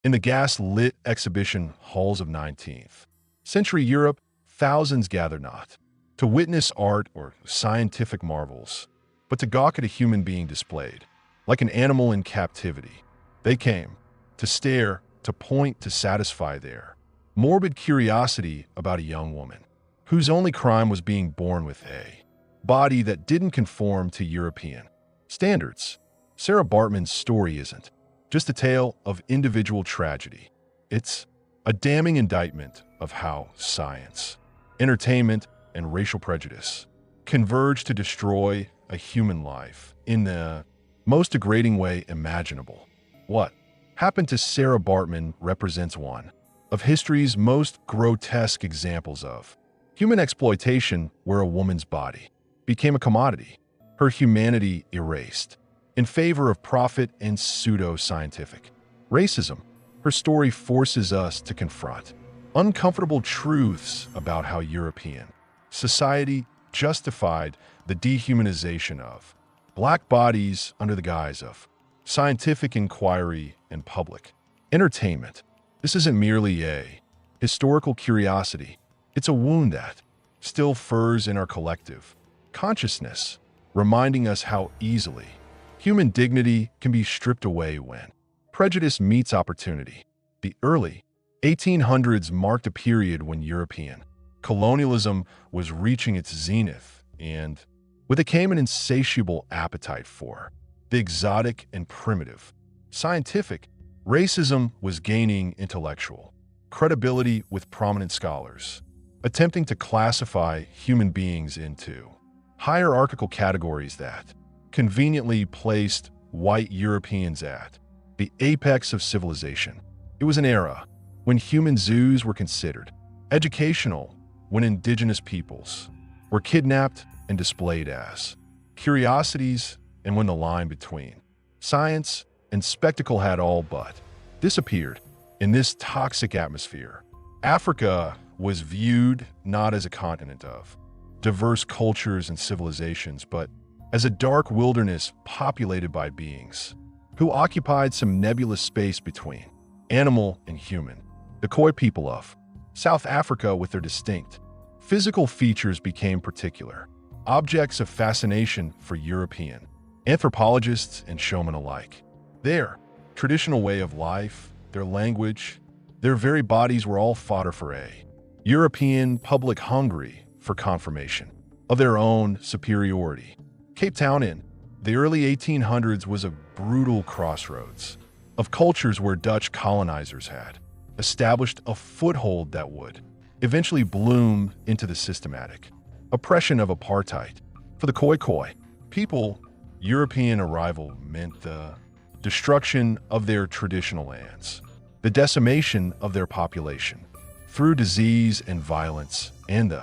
In the gas-lit exhibition halls of 19th century Europe, thousands gathered not to witness art or scientific marvels, but to gawk at a human being displayed, like an animal in captivity. They came to stare, to point, to satisfy their morbid curiosity about a young woman whose only crime was being born with a body that didn't conform to European standards. Sarah Baartman's story isn't just a tale of individual tragedy. It's a damning indictment of how science, entertainment, and racial prejudice converge to destroy a human life in the most degrading way imaginable. What happened to Sarah Baartman represents one of history's most grotesque examples of human exploitation, where a woman's body became a commodity, her humanity erased in favor of profit and pseudo-scientific racism. Her story forces us to confront uncomfortable truths about how European society justified the dehumanization of black bodies under the guise of scientific inquiry and public entertainment. This isn't merely a historical curiosity. It's a wound that still furs in our collective consciousness, reminding us how easily human dignity can be stripped away when prejudice meets opportunity. The early 1800s marked a period when European colonialism was reaching its zenith, and with it came an insatiable appetite for the exotic and primitive. Scientific racism was gaining intellectual credibility, with prominent scholars attempting to classify human beings into hierarchical categories that conveniently placed white Europeans at the apex of civilization. It was an era when human zoos were considered educational, when indigenous peoples were kidnapped and displayed as curiosities, and when the line between science and spectacle had all but disappeared. In this toxic atmosphere, Africa was viewed not as a continent of diverse cultures and civilizations, but as a dark wilderness populated by beings who occupied some nebulous space between animal and human. The Khoi people of South Africa, with their distinct physical features, became particular objects of fascination for European anthropologists and showmen alike. Their traditional way of life, their language, their very bodies were all fodder for a European public hungry for confirmation of their own superiority. Cape Town in the early 1800s was a brutal crossroads of cultures where Dutch colonizers had established a foothold that would eventually bloom into the systematic oppression of apartheid. For the Khoi-Khoi people, European arrival meant the destruction of their traditional lands, the decimation of their population through disease and violence, and the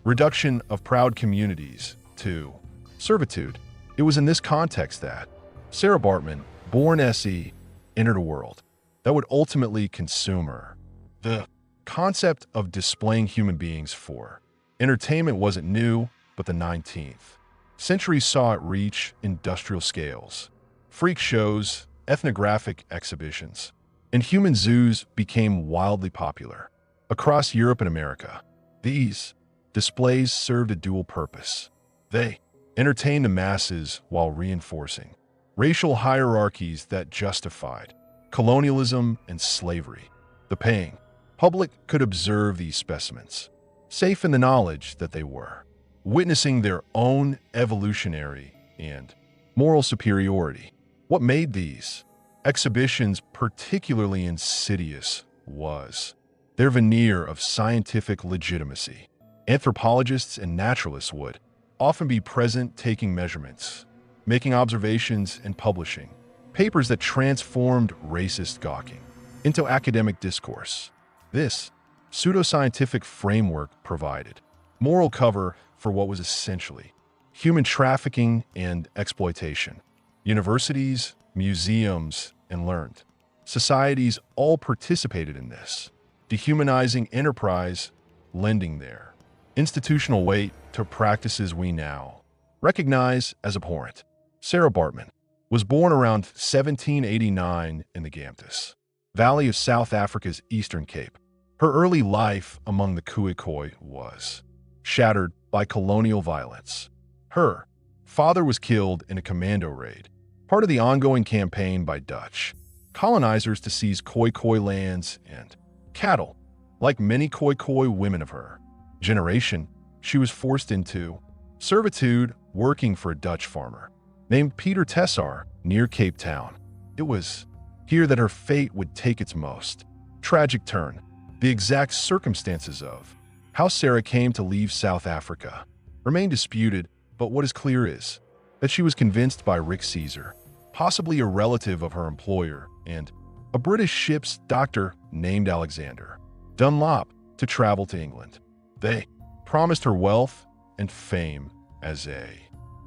reduction of proud communities to servitude. It was in this context that Sarah Baartman, born SE, entered a world that would ultimately consume her. The concept of displaying human beings for entertainment wasn't new, but the 19th century saw it reach industrial scales. Freak shows, ethnographic exhibitions, and human zoos became wildly popular across Europe and America. These displays served a dual purpose. They entertained the masses while reinforcing racial hierarchies that justified colonialism and slavery. The paying public could observe these specimens, safe in the knowledge that they were witnessing their own evolutionary and moral superiority. What made these exhibitions particularly insidious was their veneer of scientific legitimacy. Anthropologists and naturalists would often be present, taking measurements, making observations, and publishing papers that transformed racist gawking into academic discourse. This pseudo-scientific framework provided moral cover for what was essentially human trafficking and exploitation. Universities, museums, and learned societies all participated in this dehumanizing enterprise, lending their institutional weight to practices we now recognize as abhorrent. Sarah Baartman was born around 1789 in the Gampus valley of South Africa's Eastern Cape. Her early life among the Khoi-Khoi was shattered by colonial violence. Her father was killed in a commando raid, part of the ongoing campaign by Dutch colonizers to seize Khoi-Khoi lands and cattle. Like many Khoi-Khoi women of her generation, she was forced into servitude working for a Dutch farmer named Peter Tessar near Cape Town. It was here that her fate would take its most tragic turn. The exact circumstances of how Sarah came to leave South Africa remain disputed, but what is clear is that she was convinced by Rick Caesar, possibly a relative of her employer, and a British ship's doctor named Alexander Dunlop, to travel to England. They promised her wealth and fame as a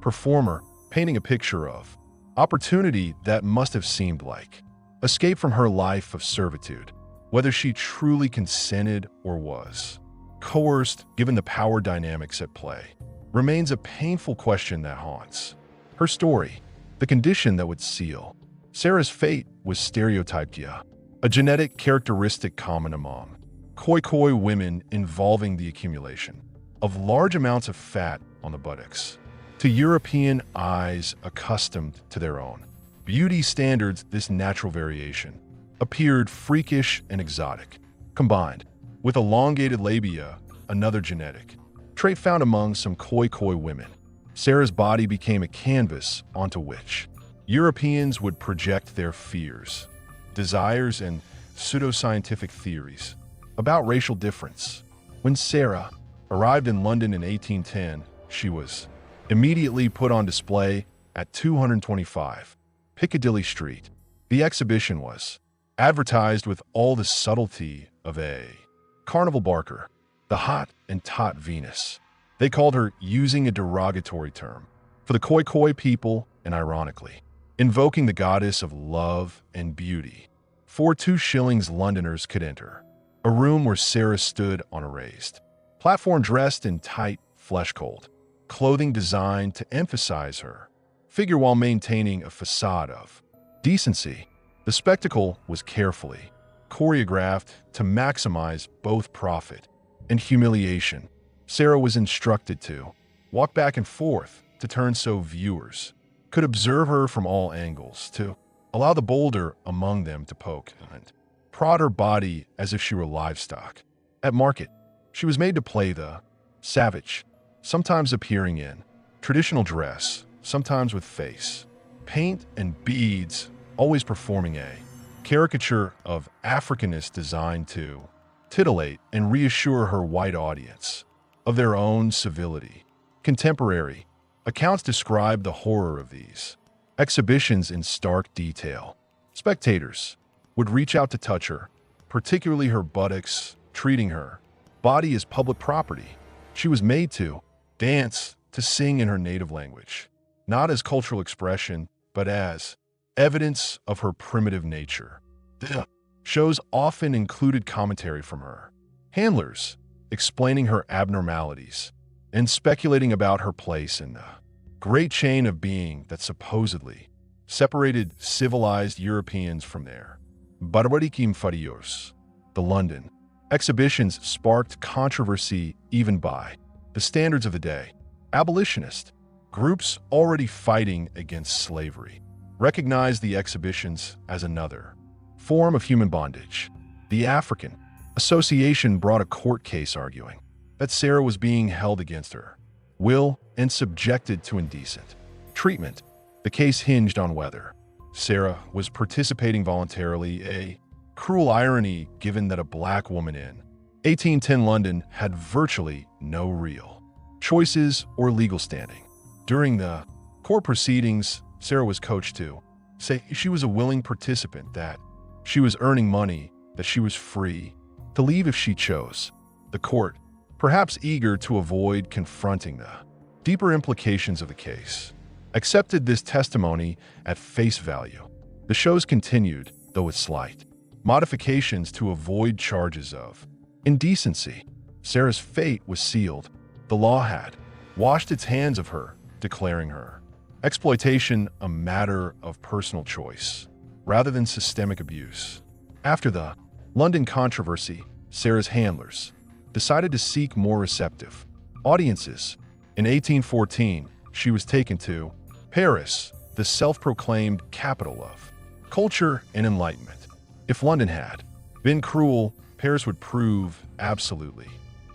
performer, painting a picture of opportunity that must have seemed like escape from her life of servitude. Whether she truly consented or was coerced, given the power dynamics at play, remains a painful question that haunts her story. The condition that would seal Sarah's fate was stereotypia, a genetic characteristic common among Khoi-Khoi women involving the accumulation of large amounts of fat on the buttocks. To European eyes accustomed to their own beauty standards, this natural variation appeared freakish and exotic. Combined with elongated labia, another genetic trait found among some Khoi-Khoi women, Sarah's body became a canvas onto which Europeans would project their fears, desires, and pseudo-scientific theories about racial difference. When Sarah arrived in London in 1810, she was immediately put on display at 225 Piccadilly Street. The exhibition was advertised with all the subtlety of a carnival barker, the Hottentot Venus. They called her using a derogatory term for the Khoi-Khoi people and, ironically, invoking the goddess of love and beauty. For 2 shillings, Londoners could enter a room where Sarah stood on a raised platform dressed in tight, flesh-cold clothing designed to emphasize her figure while maintaining a facade of decency. The spectacle was carefully choreographed to maximize both profit and humiliation. Sarah was instructed to walk back and forth to turn so viewers could observe her from all angles, to allow the bolder among them to poke and prod her body as if she were livestock. At market, she was made to play the savage, sometimes appearing in traditional dress, sometimes with face paint and beads, always performing a caricature of Africanness designed to titillate and reassure her white audience of their own civility. Contemporary accounts describe the horror of these exhibitions in stark detail. Spectators would reach out to touch her, particularly her buttocks, treating her body as public property. She was made to dance, to sing in her native language, not as cultural expression, but as evidence of her primitive nature. The shows often included commentary from her handlers, explaining her abnormalities and speculating about her place in the great chain of being that supposedly separated civilized Europeans from their barbarikim farios. The London exhibitions sparked controversy even by the standards of the day. Abolitionist groups already fighting against slavery recognized the exhibitions as another form of human bondage. The African Association brought a court case arguing that Sarah was being held against her will and subjected to indecent treatment. The case hinged on whether Sarah was participating voluntarily, a cruel irony given that a black woman in 1810 London had virtually no real choices or legal standing. During the court proceedings, Sarah was coached to say she was a willing participant, that she was earning money, that she was free to leave if she chose. The court, perhaps eager to avoid confronting the deeper implications of the case, accepted this testimony at face value. The shows continued, though with slight modifications to avoid charges of indecency. Sarah's fate was sealed. The law had washed its hands of her, declaring her exploitation a matter of personal choice rather than systemic abuse. After the London controversy, Sarah's handlers decided to seek more receptive audiences. In 1814, she was taken to Paris, the self-proclaimed capital of culture and enlightenment. If London had been cruel, Paris would prove absolutely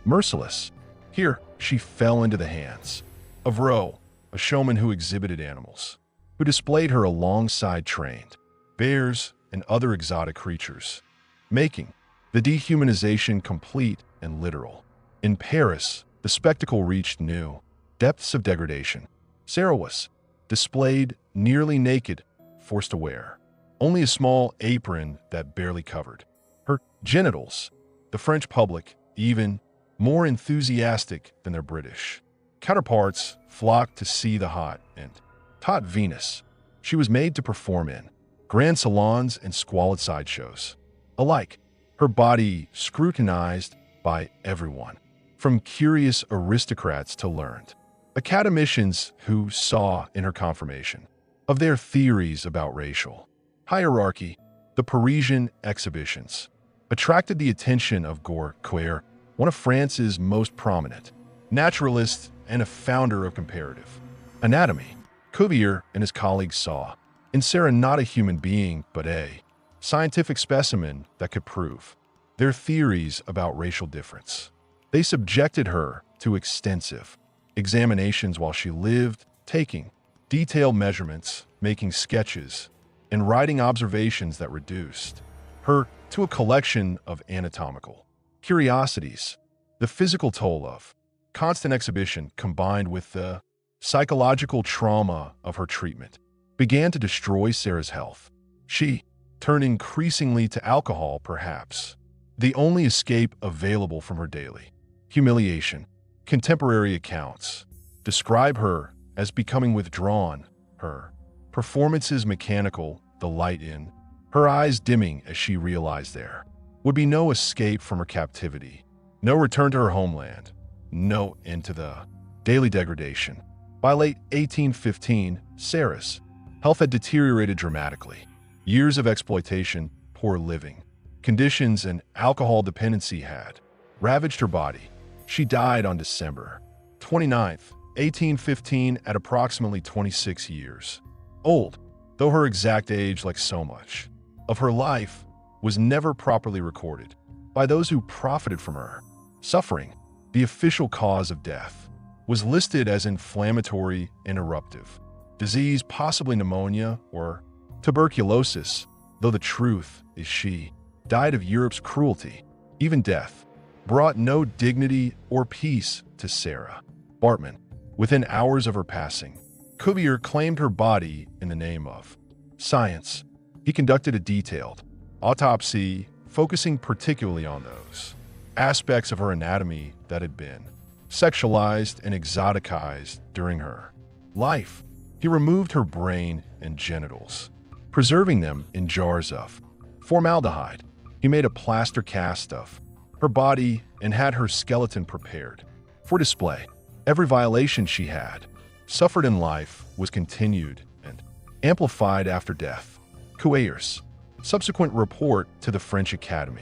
merciless. Here, she fell into the hands of Roe, a showman who exhibited animals, who displayed her alongside trained bears and other exotic creatures, making the dehumanization complete and literal. In Paris, the spectacle reached new depths of degradation. Sarah was displayed nearly naked, forced to wear only a small apron that barely covered her genitals. The French public, even more enthusiastic than their British counterparts, flocked to see the Hottentot Venus. She was made to perform in grand salons and squalid sideshows. Alike, her body scrutinized by everyone, from curious aristocrats to learned academicians who saw in her confirmation of their theories about racial hierarchy. The Parisian exhibitions attracted the attention of Khoi-Khoi, one of France's most prominent naturalists and a founder of comparative anatomy. Cuvier and his colleagues saw in Sarah not a human being, but a scientific specimen that could prove their theories about racial difference. They subjected her to extensive examinations while she lived, taking detailed measurements, making sketches, and writing observations that reduced her to a collection of anatomical curiosities. The physical toll of constant exhibition, combined with the psychological trauma of her treatment, began to destroy Sarah's health. She turned increasingly to alcohol, perhaps the only escape available from her daily humiliation. Contemporary accounts describe her as becoming withdrawn, her performances mechanical, the light in her eyes dimming as she realized there would be no escape from her captivity, no return to her homeland, no end to the daily degradation. By late 1815, Sarah's health had deteriorated dramatically. Years of exploitation, poor living conditions, and alcohol dependency had ravaged her body. She died on December 29th, 1815, at approximately 26 years old, though her exact age, like so much of her life, was never properly recorded by those who profited from her suffering. The official cause of death was listed as inflammatory and eruptive disease, possibly pneumonia or tuberculosis, though the truth is she died of Europe's cruelty. Even death brought no dignity or peace to Sarah Baartman. Within hours of her passing, Cuvier claimed her body in the name of science. He conducted a detailed autopsy, focusing particularly on those aspects of her anatomy that had been sexualized and exoticized during her life. He removed her brain and genitals, preserving them in jars of formaldehyde. He made a plaster cast of her body and had her skeleton prepared for display. Every violation she had suffered in life was continued and amplified after death. Cuviers' subsequent report to the French Academy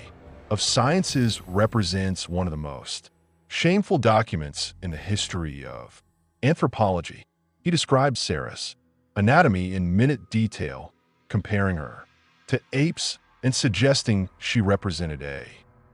of Sciences represents one of the most shameful documents in the history of anthropology. He described Sarah's anatomy in minute detail, comparing her to apes and suggesting she represented a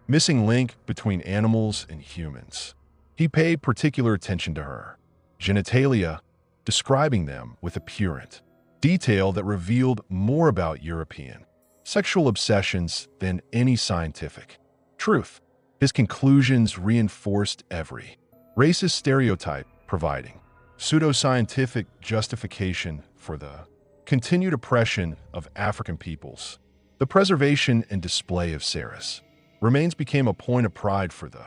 missing link between animals and humans. He paid particular attention to her genitalia, describing them with apparent detail that revealed more about European sexual obsessions than any scientific truth. His conclusions reinforced every racist stereotype, providing pseudo-scientific justification for the continued oppression of African peoples. The preservation and display of Sarah's remains became a point of pride for the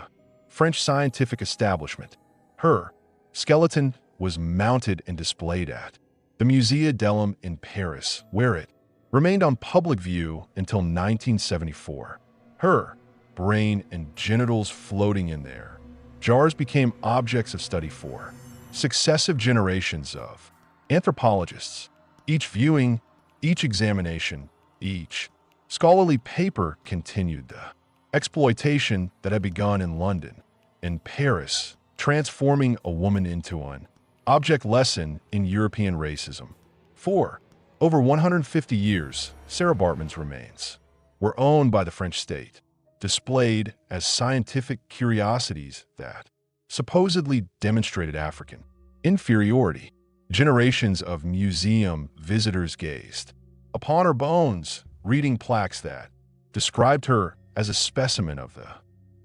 French scientific establishment. Her skeleton was mounted and displayed at the Musée de l'Homme in Paris, where it remained on public view until 1974. Her brain and genitals floating in there jars became objects of study for successive generations of anthropologists, each viewing, each examination, each Scholarly paper continued the exploitation that had begun in London and Paris, transforming a woman into an object lesson in European racism. 4. Over 150 years, Sarah Baartman's remains were owned by the French state, displayed as scientific curiosities that supposedly demonstrated African inferiority. Generations of museum visitors gazed upon her bones, reading plaques that described her as a specimen of the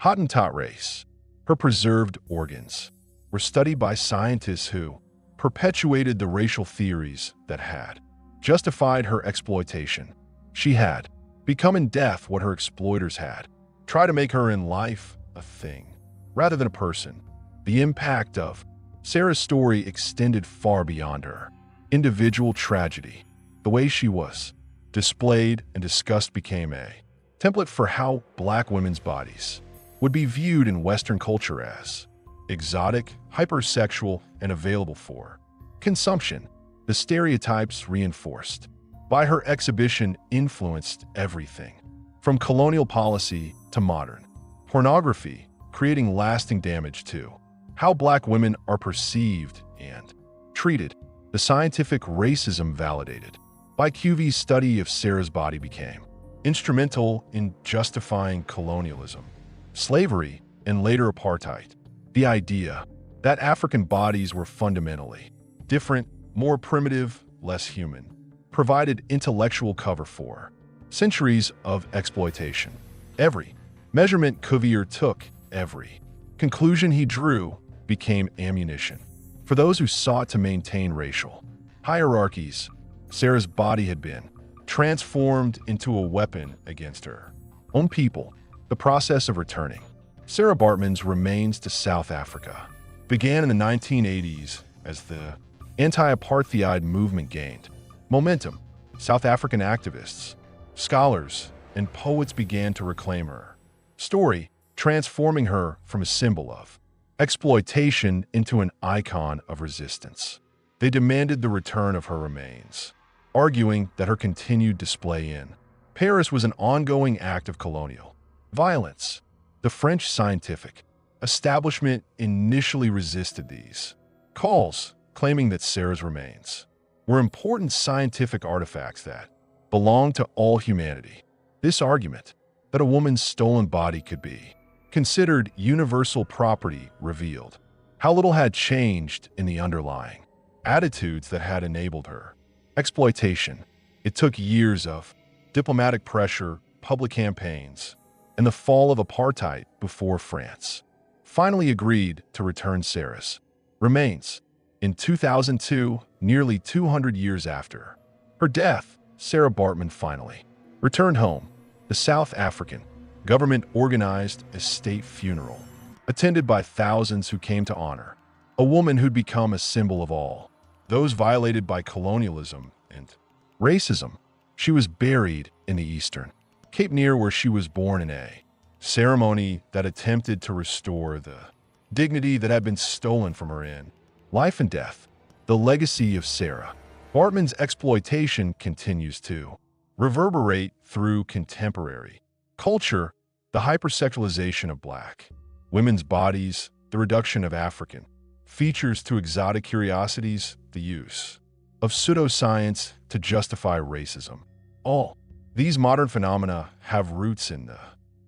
Hottentot race. Her preserved organs were studied by scientists who perpetuated the racial theories that had justified her exploitation. She had become in death what her exploiters had tried to make her in life, a thing rather than a person. The impact of Sarah's story extended far beyond her individual tragedy. The way she was displayed and discussed became a template for how Black women's bodies would be viewed in Western culture as exotic, hypersexual, and available for consumption. The stereotypes reinforced by her exhibition influenced everything from colonial policy to modern pornography, creating lasting damage to how Black women are perceived and treated. The scientific racism validated by QV's study of Sarah's body became instrumental in justifying colonialism, slavery, and later apartheid. The idea that African bodies were fundamentally different, more primitive, less human, provided intellectual cover for centuries of exploitation. Every measurement Cuvier took, every conclusion he drew, became ammunition for those who sought to maintain racial hierarchies. Sarah's body had been transformed into a weapon against her own people. The process of returning Sarah Baartman's remains to South Africa began in the 1980s as the anti-apartheid movement gained momentum. South African activists, scholars, and poets began to reclaim her story, transforming her from a symbol of exploitation into an icon of resistance. They demanded the return of her remains, arguing that her continued display in Paris was an ongoing act of colonial violence. The French scientific establishment initially resisted these calls, claiming that Sarah's remains were important scientific artifacts that belonged to all humanity. This argument that a woman's stolen body could be considered universal property revealed how little had changed in the underlying attitudes that had enabled her exploitation. It took years of diplomatic pressure, public campaigns, and the fall of apartheid before France finally agreed to return Sarah's remains. In 2002, nearly 200 years after her death, Sarah Baartman finally returned home. The South African government organized a state funeral, attended by thousands who came to honor a woman who'd become a symbol of all those violated by colonialism and racism. She was buried in the Eastern Cape near where she was born in a ceremony that attempted to restore the dignity that had been stolen from her in life and death. The legacy of Sarah Baartman's exploitation continues to reverberate through contemporary culture. The hypersexualization of Black women's bodies, the reduction of African features to exotic curiosities, the use of pseudo-science to justify racism. All these modern phenomena have roots in the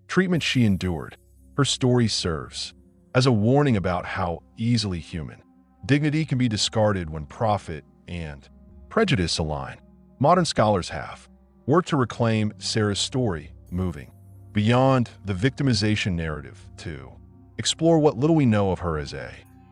treatment she endured. Her story serves as a warning about how easily human dignity can be discarded when profit and prejudice align. Modern scholars have worked to reclaim Sarah's story, moving beyond the victimization narrative to explore what little we know of her as a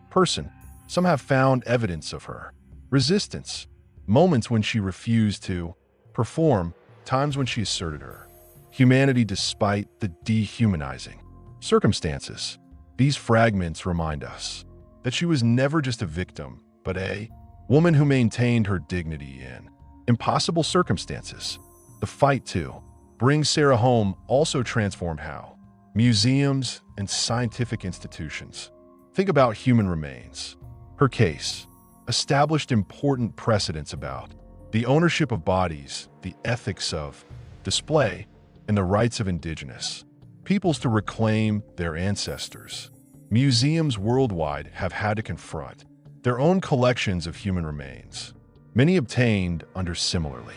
person. Some have found evidence of her resistance, moments when she refused to perform, times when she asserted her humanity despite the dehumanizing circumstances. These fragments remind us that she was never just a victim, but a woman who maintained her dignity in impossible circumstances. The fight to bring Sarah home also transformed how museums and scientific institutions think about human remains. Her case established important precedents about the ownership of bodies, the ethics of display, and the rights of indigenous peoples to reclaim their ancestors. Museums worldwide have had to confront their own collections of human remains, many obtained under similarly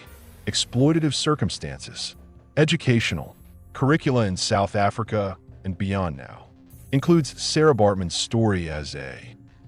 exploitative circumstances. Educational curricula in South Africa and beyond now includes Sarah Baartman's story as a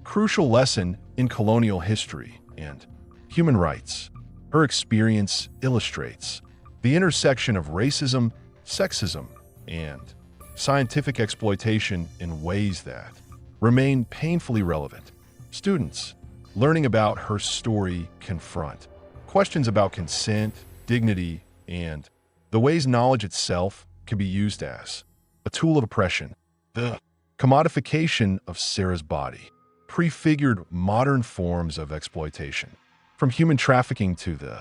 crucial lesson in colonial history and human rights. Her experience illustrates the intersection of racism, sexism, and scientific exploitation in ways that remain painfully relevant. Students learning about her story confront questions about consent, dignity, and the ways knowledge itself can be used as a tool of oppression. The commodification of Sarah's body prefigured modern forms of exploitation, from human trafficking to the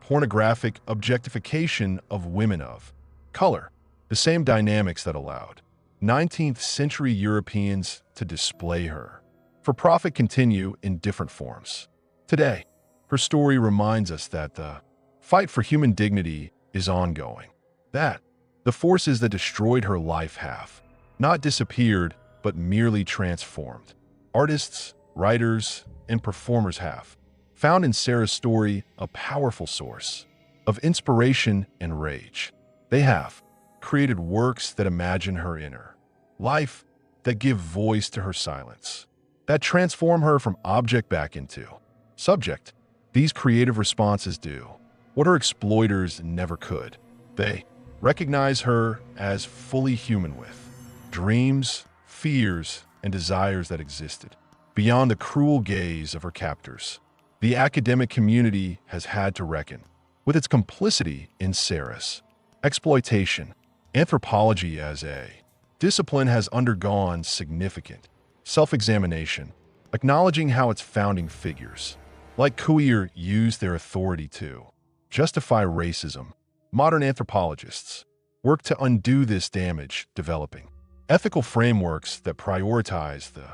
pornographic objectification of women of color, the same dynamics that allowed 19th century Europeans to display her for profit continue in different forms. Today, her story reminds us that the fight for human dignity is ongoing, that the forces that destroyed her life have not disappeared but merely transformed. Artists, writers, and performers have found in Sarah's story a powerful source of inspiration and rage. They have created works that imagine her inner life, that give voice to her silence, that transform her from object back into subject. These creative responses do what her exploiters never could. They recognize her as fully human with dreams, fears, and desires that existed beyond the cruel gaze of her captors. The academic community has had to reckon with its complicity in Sarah's exploitation. Anthropology as a discipline has undergone significant self-examination, acknowledging how its founding figures, like Khoi-Khoi, used their authority to justify racism. Modern anthropologists work to undo this damage, developing ethical frameworks that prioritize the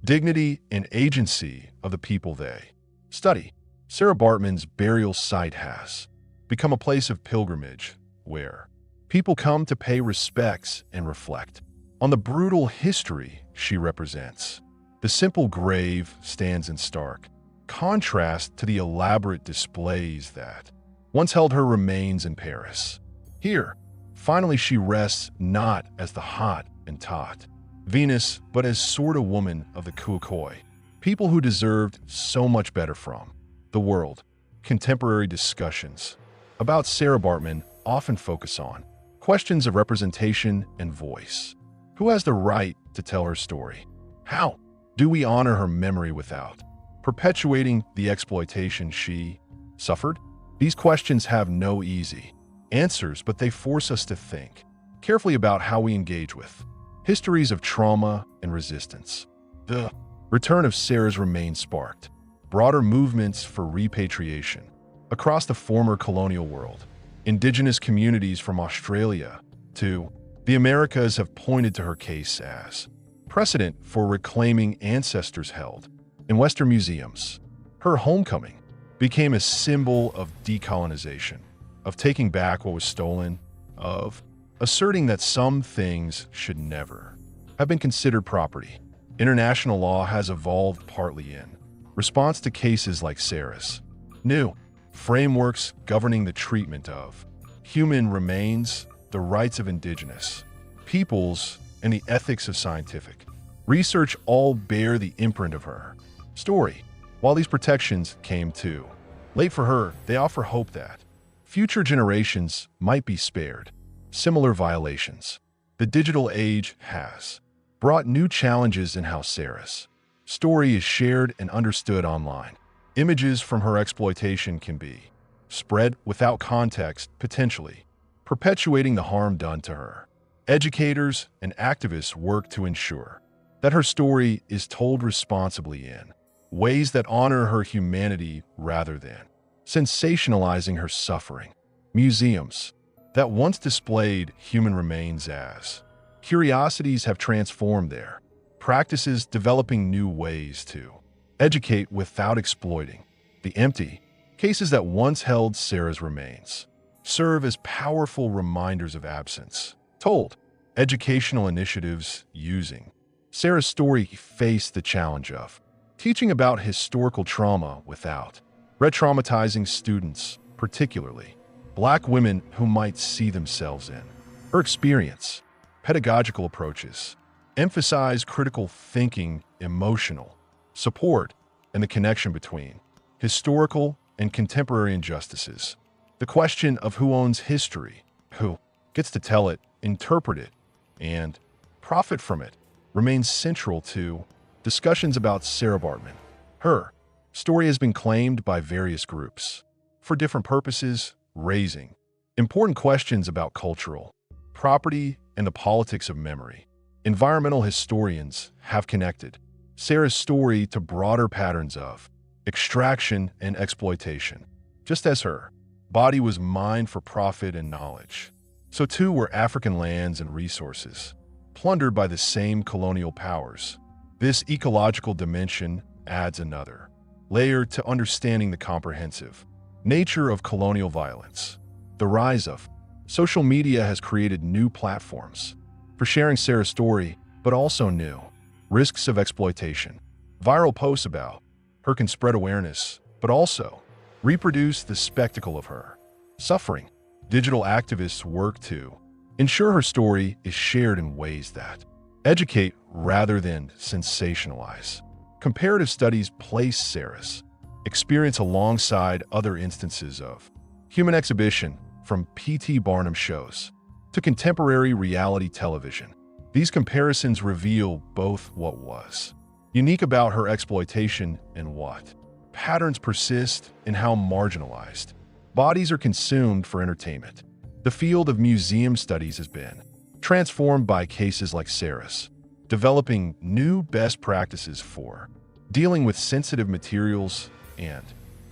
dignity and agency of the people they study. Sarah Baartman's burial site has become a place of pilgrimage where people come to pay respects and reflect on the brutal history she represents. The simple grave stands in stark contrast to the elaborate displays that once held her remains in Paris. Here, finally she rests not as the Hottentot Venus, but as sort of woman of the Khoikhoi, people who deserved so much better from the world. Contemporary discussions about Sarah Baartman often focus on questions of representation and voice. Who has the right to tell her story? How do we honor her memory without perpetuating the exploitation she suffered? These questions have no easy answers, but they force us to think carefully about how we engage with histories of trauma and resistance. The return of Sarah's remains sparked broader movements for repatriation across the former colonial world. Indigenous communities from Australia to the Americas have pointed to her case as precedent for reclaiming ancestors held in Western museums. Her homecoming became a symbol of decolonization, of taking back what was stolen, of asserting that some things should never have been considered property. International law has evolved partly in response to cases like Sarah's. New frameworks governing the treatment of human remains, the rights of indigenous peoples, and the ethics of scientific research all bear the imprint of her story. While these protections came too late for her, they offer hope that future generations might be spared similar violations. The digital age has brought new challenges in how Sarah's story is shared and understood online. Images from her exploitation can be spread without context, potentially perpetuating the harm done to her. Educators and activists work to ensure that her story is told responsibly in ways that honor her humanity rather than sensationalizing her suffering. Museums that once displayed human remains as curiosities have transformed their practices, developing new ways to educate without exploiting the empty cases that once held Sarah's remains. serve as powerful reminders of absence. Told, educational initiatives using Sarah's story faced the challenge of teaching about historical trauma without re-traumatizing students, particularly Black women who might see themselves in her experience. Pedagogical approaches emphasize critical thinking, emotional support, and the connection between historical and contemporary injustices. The question of who owns history, who gets to tell it, interpret it, and profit from it remains central to discussions about Sarah Baartman. Her story has been claimed by various groups for different purposes, raising important questions about cultural property and the politics of memory. Environmental historians have connected Sarah's story to broader patterns of extraction and exploitation. Just as her body was mined for profit and knowledge, so too were African lands and resources, plundered by the same colonial powers. This ecological dimension adds another layer to understanding the comprehensive nature of colonial violence. The rise of social media has created new platforms for sharing Sarah's story, but also new risks of exploitation. Viral posts about her can spread awareness, but also reproduce the spectacle of her suffering. Digital activists work to ensure her story is shared in ways that educate rather than sensationalize. Comparative studies place Sarah's experience alongside other instances of human exhibition, from P.T. Barnum shows to contemporary reality television. These comparisons reveal both what was unique about her exploitation and what patterns persist in how marginalized bodies are consumed for entertainment. The field of museum studies has been transformed by cases like Sarah's, developing new best practices for dealing with sensitive materials and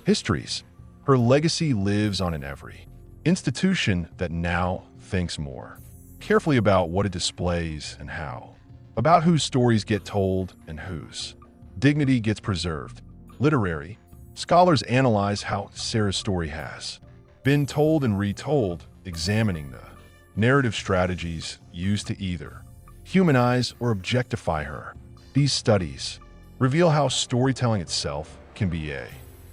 histories. Her legacy lives on in every institution that now thinks more carefully about what it displays and how, about whose stories get told and whose dignity gets preserved. Literary scholars analyze how Sarah's story has been told and retold, examining the narrative strategies used to either humanize or objectify her. These studies reveal how storytelling itself can be a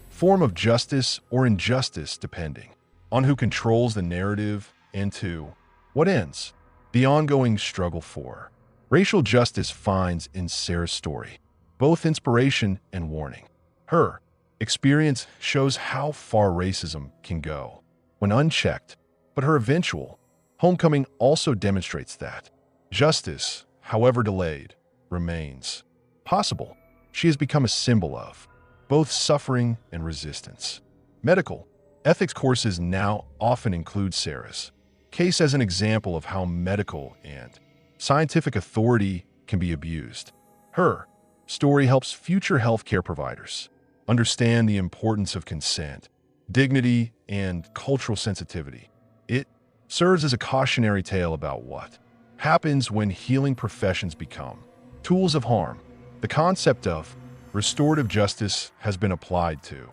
form of justice or injustice depending on who controls the narrative and to what ends. The ongoing struggle for racial justice finds in Sarah's story both inspiration and warning. Her experience shows how far racism can go when unchecked, but her eventual homecoming also demonstrates that justice, however delayed, remains possible. She has become a symbol of both suffering and resistance. Medical ethics courses now often include Sarah's case as an example of how medical and scientific authority can be abused. Her story helps future healthcare providers understand the importance of consent, dignity, and cultural sensitivity. It serves as a cautionary tale about what happens when healing professions become tools of harm. The concept of restorative justice has been applied to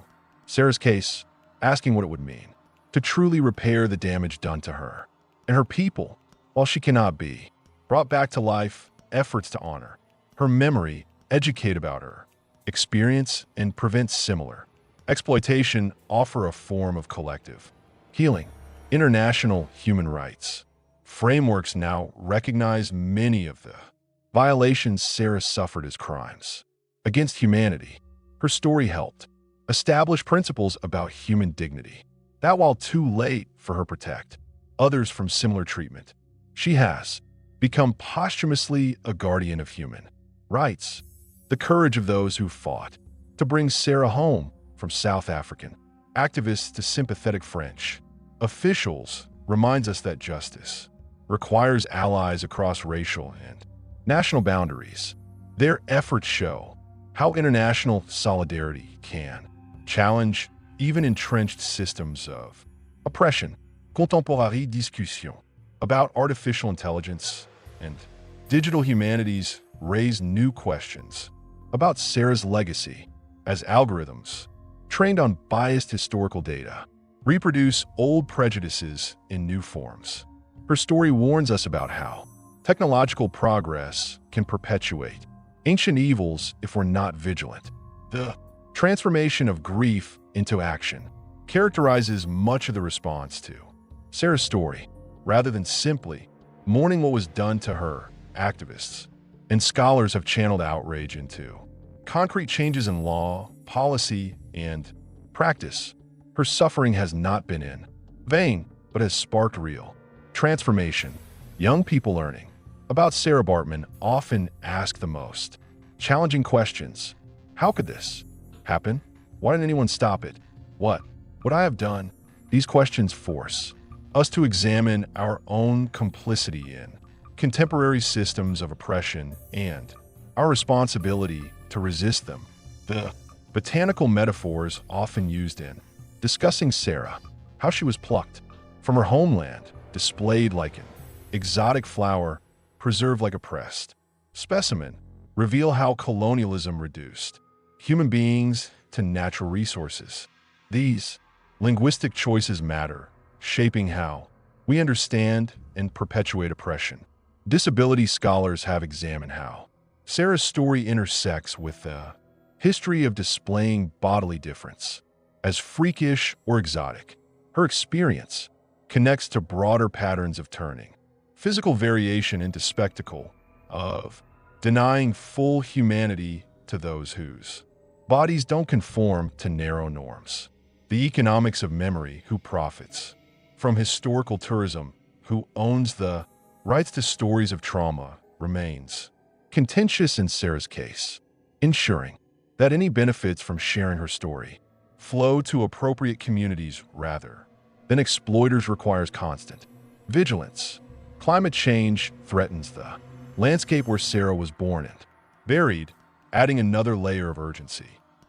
Sarah's case, asking what it would mean to truly repair the damage done to her and her people. While she cannot be brought back to life, efforts to honor her memory, educate about her experience, and prevent similar exploitation offer a form of collective healing. International human rights frameworks now recognize many of the violations Sarah suffered as crimes against humanity. Her story helped establish principles about human dignity that, while too late for her, protect others from similar treatment. She has become posthumously a guardian of human rights. The courage of those who fought to bring Sarah home, from South African activists to sympathetic French officials, reminds us that justice requires allies across racial and national boundaries. Their efforts show how international solidarity can challenge even entrenched systems of oppression. Contemporary discussion about artificial intelligence and digital humanities raise new questions about Sarah's legacy as algorithms trained on biased historical data reproduce old prejudices in new forms. Her story warns us about how technological progress can perpetuate ancient evils if we're not vigilant. The transformation of grief into action characterizes much of the response to Sarah's story. Rather than simply mourning what was done to her, activists and scholars have channeled outrage into concrete changes in law, policy, and practice. Her suffering has not been in vain, but has sparked real transformation. Young people learning about Sarah Baartman often ask the most challenging questions. How could this happen? Why didn't anyone stop it? What would I have done? These questions force us to examine our own complicity in contemporary systems of oppression and our responsibility to resist them. The botanical metaphors often used in discussing Sarah, how she was plucked from her homeland, displayed like an exotic flower, preserved like a pressed specimen, reveal how colonialism reduced human beings to natural resources. These linguistic choices matter, shaping how we understand and perpetuate oppression. Disability scholars have examined how Sarah's story intersects with the history of displaying bodily difference. As freakish or exotic, her experience connects to broader patterns of turning physical variation into spectacle, of denying full humanity to those whose bodies don't conform to narrow norms. The economics of memory, who profits from historical tourism, who owns the rights to stories of trauma, remains contentious in Sarah's case, ensuring that any benefits from sharing her story flow to appropriate communities rather than exploiters requires constant vigilance. Climate change threatens the landscape where Sarah was born and buried, adding another layer of urgency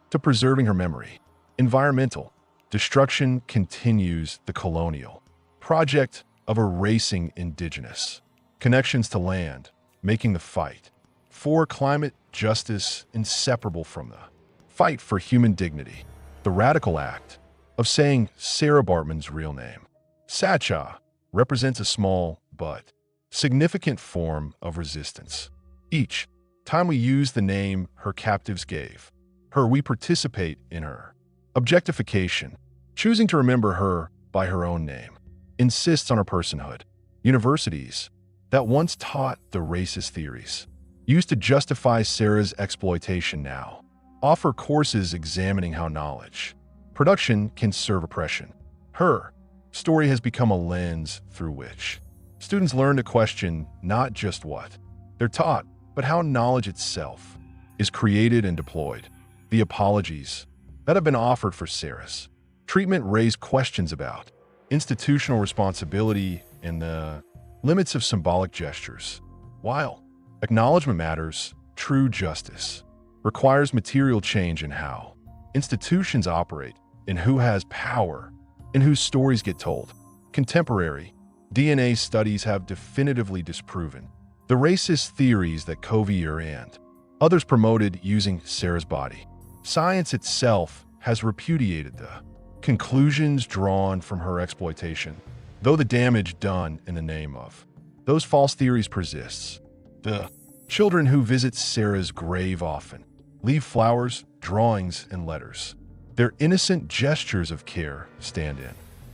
to preserving her memory. Environmental destruction continues the colonial project of erasing indigenous connections to land, making the fight for climate justice inseparable from the fight for human dignity. The radical act of saying Sarah Baartman's real name, Sacha, represents a small but significant form of resistance. Each time we use the name her captives gave her, we participate in her objectification. Choosing to remember her by her own name insists on her personhood. Universities that once taught the racist theories used to justify Sarah's exploitation now offer courses examining how knowledge production can serve oppression. Her story has become a lens through which students learn to question not just what they're taught, but how knowledge itself is created and deployed. The apologies that have been offered for Sarah's treatment raise questions about institutional responsibility and the limits of symbolic gestures. While acknowledgement matters, true justice requires material change in how institutions operate, in who has power, and whose stories get told. Contemporary DNA studies have definitively disproven the racist theories that Khoi-Khoi and others promoted using Sarah's body. Science itself has repudiated the conclusions drawn from her exploitation, though the damage done in the name of those false theories persists. The children who visit Sarah's grave often leave flowers, drawings, and letters. Their innocent gestures of care stand in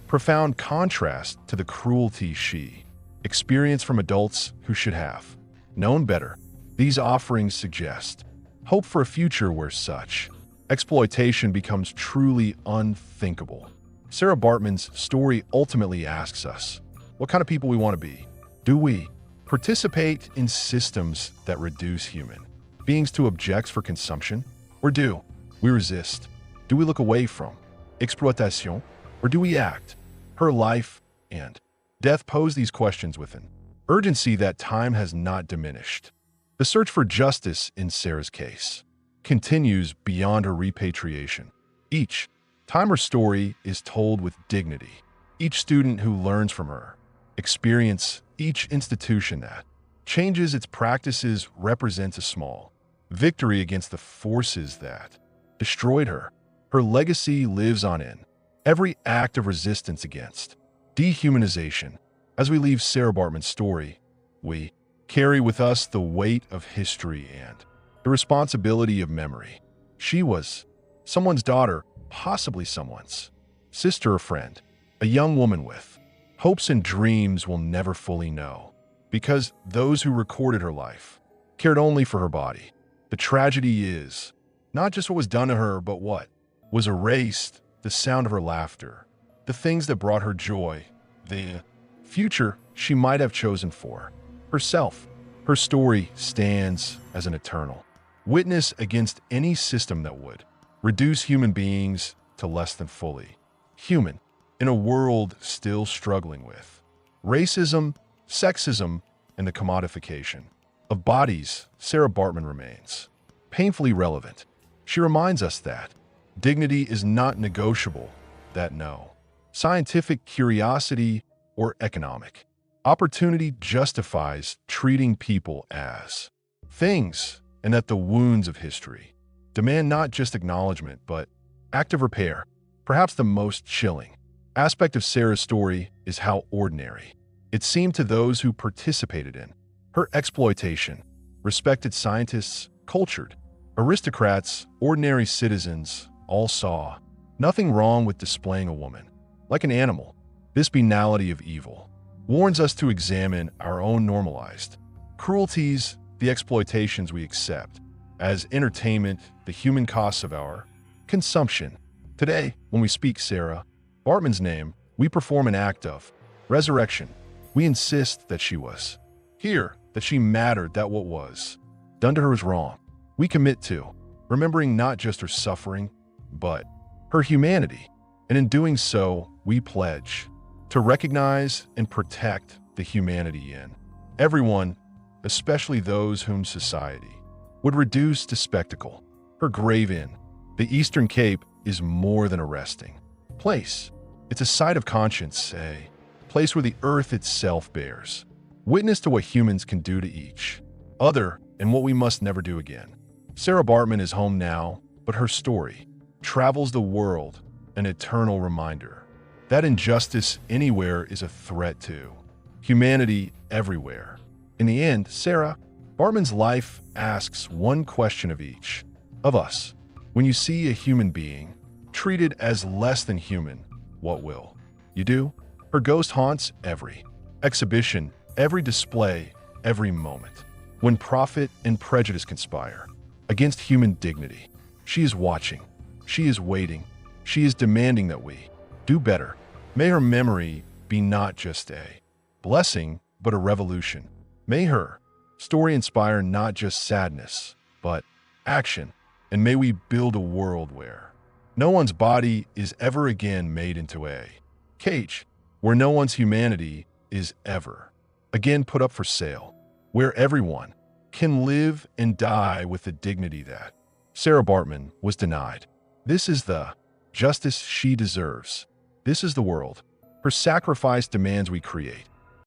profound contrast to the cruelty she experienced from adults who should have known better. These offerings suggest hope for a future where such exploitation becomes truly unthinkable. Sarah Baartman's story ultimately asks us what kind of people we want to be. Do we participate in systems that reduce human beings to objects for consumption? Or do we resist? Do we look away from exploitation? Or do we act? Her life and death pose these questions with an urgency that time has not diminished. The search for justice in Sarah's case continues beyond her repatriation. Each time her story is told with dignity, each student who learns from her experience, each institution that changes its practices represents a small victory against the forces that destroyed her. Her legacy lives on in every act of resistance against dehumanization. As we leave Sarah Baartman's story, we carry with us the weight of history and the responsibility of memory. She was someone's daughter, possibly someone's sister or friend, a young woman with hopes and dreams we'll never fully know, because those who recorded her life cared only for her body. The tragedy is not just what was done to her, but what was erased, the sound of her laughter, the things that brought her joy, the future she might have chosen for herself. Her story stands as an eternal witness against any system that would reduce human beings to less than fully human in a world still struggling with racism, sexism, and the commodification of bodies. Sarah Baartman remains painfully relevant. She reminds us that dignity is not negotiable, that no scientific curiosity or economic opportunity justifies treating people as things, and that the wounds of history demand not just acknowledgement, but active repair. Perhaps the most chilling aspect of Sarah's story is how ordinary it seemed to those who participated in her exploitation. Respected scientists, cultured aristocrats, ordinary citizens all saw nothing wrong with displaying a woman like an animal. This banality of evil warns us to examine our own normalized cruelties, the exploitations we accept as entertainment, the human costs of our consumption. Today, when we speak Sarah Baartman's name, we perform an act of resurrection. We insist that she was here, that she mattered, that what was done to her was wrong. We commit to remembering not just her suffering, but her humanity. And in doing so, we pledge to recognize and protect the humanity in everyone, especially those whom society would reduce to spectacle. Her grave in the Eastern Cape is more than a resting place. It's a site of conscience, a place where the earth itself bears witness to what humans can do to each other and what we must never do again. Sarah Baartman is home now, but her story travels the world, an eternal reminder that injustice anywhere is a threat to humanity everywhere. In the end, Sarah Baartman's life asks one question of each of us. When you see a human being treated as less than human, what will you do? Her ghost haunts every exhibition, every display, every moment. When profit and prejudice conspire against human dignity, she is watching, she is waiting, she is demanding that we do better. May her memory be not just a blessing, but a revolution. May her story inspire not just sadness, but action. And may we build a world where no one's body is ever again made into a cage, where no one's humanity is ever again put up for sale, where everyone can live and die with the dignity that Sarah Baartman was denied. This is the justice she deserves. This is the world her sacrifice demands we create.